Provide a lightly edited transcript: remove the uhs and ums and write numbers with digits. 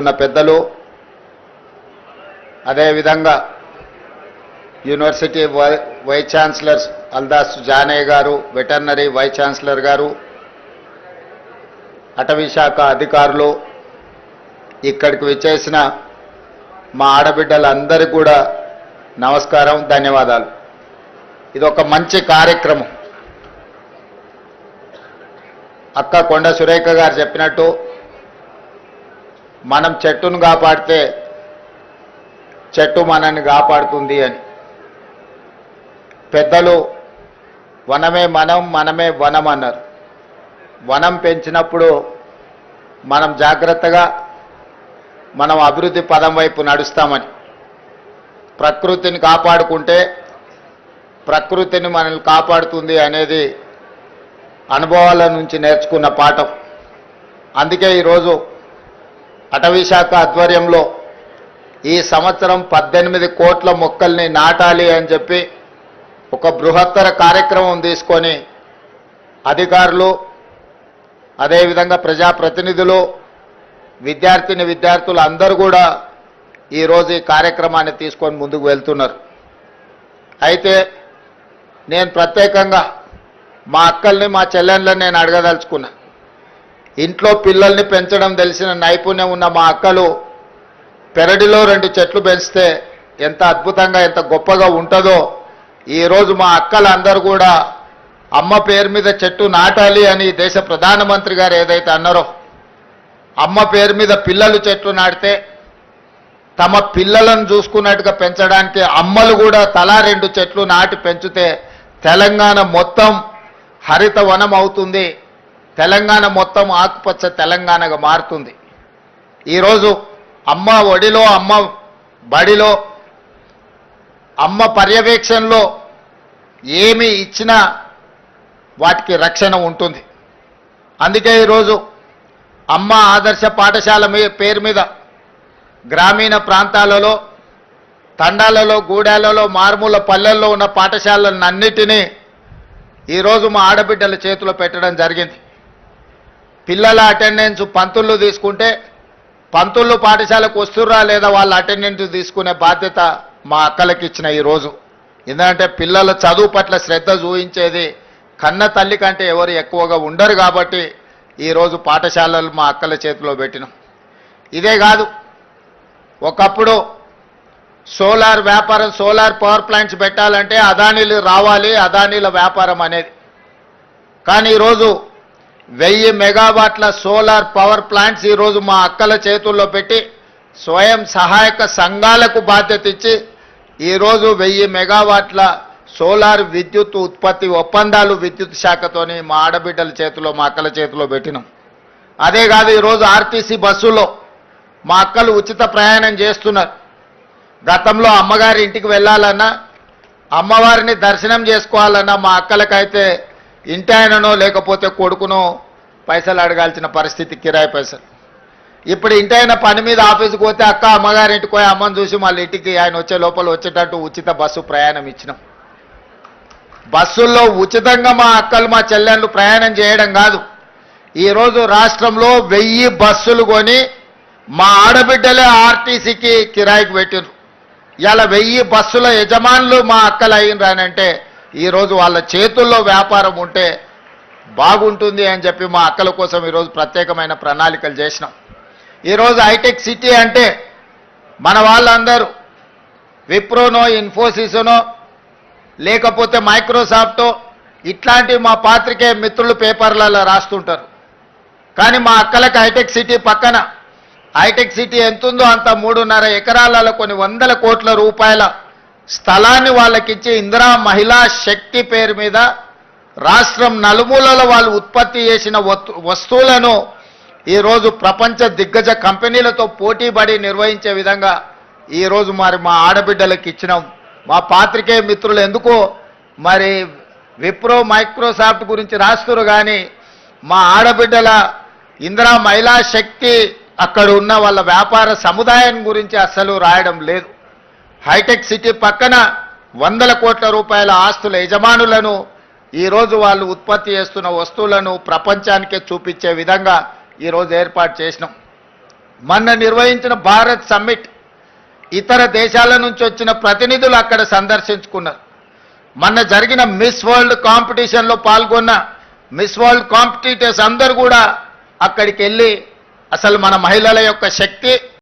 ఉన్న పెద్దలు అదే విధంగా university vice chancellor Aldas Janaiah గారు, వెటర్నరీ వైస్ ఛాన్సలర్ గారు, అటవీ శాఖ అధికారులు, ఇక్కడికి విచ్చేసిన మా ఆడబిడ్డలందరికీ కూడా నమస్కారం, ధన్యవాదాలు. ఇది ఒక మంచి కార్యక్రమం. అక్క కొండ సురేఖ గారు చెప్పినట్టు మనం చెట్టును కాపాడితే చెట్టు మనల్ని కాపాడుతుంది అని. పెద్దలు వనమే మనం, మనమే వనం అన్నారు. వనం పెంచినప్పుడు మనం జాగ్రత్తగా మనం అభివృద్ధి పదం వైపు నడుస్తామని. ప్రకృతిని కాపాడుకుంటే ప్రకృతిని మనల్ని కాపాడుతుంది అనేది అనుభవాల నుంచి నేర్చుకున్న పాఠం. అందుకే ఈరోజు అటవీ శాఖ ఆధ్వర్యంలో ఈ సంవత్సరం 18 కోట్ల మొక్కల్ని నాటాలి అని చెప్పి ఒక బృహత్తర కార్యక్రమం తీసుకొని అధికారులు, అదేవిధంగా ప్రజాప్రతినిధులు, విద్యార్థులు అందరూ కూడా ఈరోజు ఈ కార్యక్రమాన్ని తీసుకొని ముందుకు వెళ్తున్నారు. అయితే నేను ప్రత్యేకంగా మా అక్కల్ని, మా చెల్లెళ్ళని నేను అడగదలుచుకున్నా. ఇంట్లో పిల్లల్ని పెంచడం తెలిసిన నైపుణ్యం ఉన్న మా అక్కలు పెరడిలో 2 చెట్లు పెంచితే ఎంత అద్భుతంగా, ఎంత గొప్పగా ఉంటుందో ఈరోజు మా అక్కలందరూ కూడా అమ్మ పేరు మీద చెట్టు నాటాలి అని దేశ ప్రధానమంత్రి గారు ఏదైతే అన్నారో, అమ్మ పేరు మీద పిల్లలు చెట్లు నాటితే తమ పిల్లలను చూసుకున్నట్టుగా పెంచడానికి అమ్మలు కూడా తలా 2 చెట్లు నాటి పెంచితే తెలంగాణ మొత్తం హరిత వనం అవుతుంది, తెలంగాణ మొత్తం ఆకుపచ్చ తెలంగాణగా మారుతుంది. ఈరోజు అమ్మ ఒడిలో, అమ్మ బడిలో, అమ్మ పర్యవేక్షణలో ఏమి ఇచ్చినా వాటికి రక్షణ ఉంటుంది. అందుకే ఈరోజు అమ్మ ఆదర్శ పాఠశాల పేరు మీద గ్రామీణ ప్రాంతాలలో, తండాలలో, గూడాలలో, మారుమూల పల్లెల్లో ఉన్న పాఠశాలలన్నిటినీ ఈరోజు మా ఆడబిడ్డల చేతిలో పెట్టడం జరిగింది. పిల్లల అటెండెన్స్ పంతులు తీసుకుంటే పంతులు పాఠశాలకు వస్తుర్రా లేదా వాళ్ళ అటెండెన్స్ తీసుకునే బాధ్యత మా అక్కలకి ఇచ్చిన ఈరోజు. ఎందుకంటే పిల్లల చదువు పట్ల శ్రద్ధ చూపించేది కన్న తల్లి కంటే ఎవరు ఎక్కువగా ఉండరు కాబట్టి ఈరోజు పాఠశాలలు మా అక్కల చేతిలో పెట్టినాం. ఇదే కాదు, ఒకప్పుడు సోలార్ వ్యాపారం, సోలార్ పవర్ ప్లాంట్స్ పెట్టాలంటే అదానీలు రావాలి, అదానీల వ్యాపారం అనేది. కానీ ఈరోజు 1000 మెగావాట్ల సోలార్ పవర్ ప్లాంట్స్ ఈరోజు మా అక్కల చేతుల్లో పెట్టి స్వయం సహాయక సంఘాలకు బాధ్యత ఇచ్చి ఈరోజు 1000 మెగావాట్ల సోలార్ విద్యుత్ ఉత్పత్తి ఒప్పందాలు విద్యుత్ శాఖతోని మా ఆడబిడ్డల చేతిలో, మా అక్కల చేతిలో పెట్టినాం. అదే కాదు, ఈరోజు ఆర్టీసీ బస్సులో మా అక్కలు ఉచిత ప్రయాణం చేస్తున్నారు. గతంలో అమ్మగారి ఇంటికి వెళ్ళాలన్నా, అమ్మవారిని దర్శనం చేసుకోవాలన్నా మా అక్కలకైతే ఇంటి ఆయననో లేకపోతే కొడుకునో పైసలు అడగాల్సిన పరిస్థితి, కిరాయి పైసలు. ఇప్పుడు ఇంటి ఆయన పని మీద ఆఫీస్కి పోతే అక్క అమ్మగారి ఇంటికి పోయి అమ్మని చూసి మళ్ళీ ఇంటికి ఆయన వచ్చే లోపల వచ్చేటట్టు ఉచిత బస్సు ప్రయాణం ఇచ్చినాం. బస్సుల్లో ఉచితంగా మా అక్కలు, మా చెల్లెళ్ళు ప్రయాణం చేయడం కాదు, ఈరోజు రాష్ట్రంలో 1000 బస్సులు కొని మా ఆడబిడ్డలే ఆర్టీసీకి కిరాయికి పెట్టినారు. ఇలా 1000 బస్సుల యజమానులు మా అక్కలు అయినరానంటే ఈరోజు వాళ్ళ చేతుల్లో వ్యాపారం ఉంటే బాగుంటుంది అని చెప్పి మా అక్కల కోసం ఈరోజు ప్రత్యేకమైన ప్రణాళికలు చేసినాం. ఈరోజు హైటెక్ సిటీ అంటే మన వాళ్ళందరూ విప్రోనో, ఇన్ఫోసిస్నో లేకపోతే మైక్రోసాఫ్టో ఇట్లాంటి మా పాత్రికేయ మిత్రులు పేపర్లలో రాస్తుంటారు. కానీ మా అక్కలకి హైటెక్ సిటీ పక్కన, హైటెక్ సిటీ ఎంతుందో అంత 3.5 ఎకరాలలో కొన్ని 100 కోట్ల రూపాయల స్థలాన్ని వాళ్ళకిచ్చి ఇందిరా మహిళా శక్తి పేరు మీద రాష్ట్రం నలుమూలలో వాళ్ళు ఉత్పత్తి చేసిన వస్తువులను ఈరోజు ప్రపంచ దిగ్గజ కంపెనీలతో పోటీపడి నిర్వహించే విధంగా ఈరోజు మరి మా ఆడబిడ్డలకు ఇచ్చినాం. మా పాత్రికేయ మిత్రులు ఎందుకో మరి విప్రో, మైక్రోసాఫ్ట్ గురించి రాస్తున్నారు, కానీ మా ఆడబిడ్డల ఇందిరా మహిళా శక్తి అక్కడ ఉన్న వాళ్ళ వ్యాపార సముదాయం గురించి అస్సలు రాయడం లేదు. హైటెక్ సిటీ పక్కన 100 కోట్ల రూపాయల ఆస్తుల యజమానులను ఈరోజు వాళ్ళు ఉత్పత్తి చేస్తున్న వస్తువులను ప్రపంచానికే చూపించే విధంగా ఈరోజు ఏర్పాటు చేసినాం. మొన్న నిర్వహించిన భారత్ సమ్మిట్ ఇతర దేశాల నుంచి వచ్చిన ప్రతినిధులు అక్కడ సందర్శించుకున్నారు. మొన్న జరిగిన మిస్ వరల్డ్ కాంపిటీషన్లో పాల్గొన్న మిస్ వరల్డ్ కాంపిటీటర్స్ అందరూ కూడా అక్కడికి వెళ్ళి అసలు మన మహిళల యొక్క శక్తి